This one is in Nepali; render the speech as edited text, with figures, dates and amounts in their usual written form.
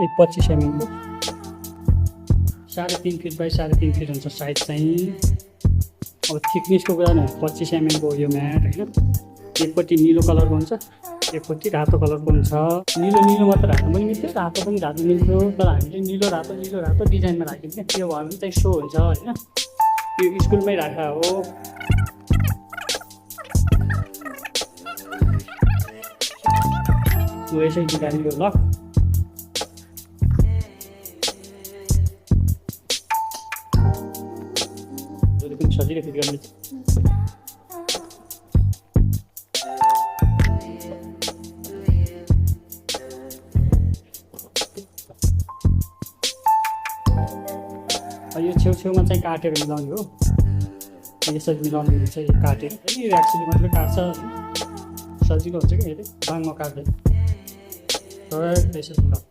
एक 25 mm को 3.5 फिट बाई 3.5 फिट हुन्छ साइज चाहिँ। अब थिकनेसको कुरा नै 25 mm को यो म्याट होइन। एकपट्टि निलो कलरको हुन्छ, एकपट्टि रातो कलरको हुन्छ। निलो मात्र रातो पनि मिल्थ्यो, रातो पनि रातो मिल्थ्यो, तर हामीले निलो रातो डिजाइनमा राख्यौँ क्या। त्यो भयो भने चाहिँ सो हुन्छ होइन। यो स्कुलमै राखा हो। यसै निकाल्यो ल। पनि सजिलै फिट गर्ने यो छेउछेउमा चाहिँ काटेर मिलाउने हो। यसरी मिलाउने हुन्छ, यो काटेर एक्चुअली मात्रै काट्छ, सजिलो हुन्छ कि यसले बाङमा काट्दैन। त्यसरी मिलाउनु।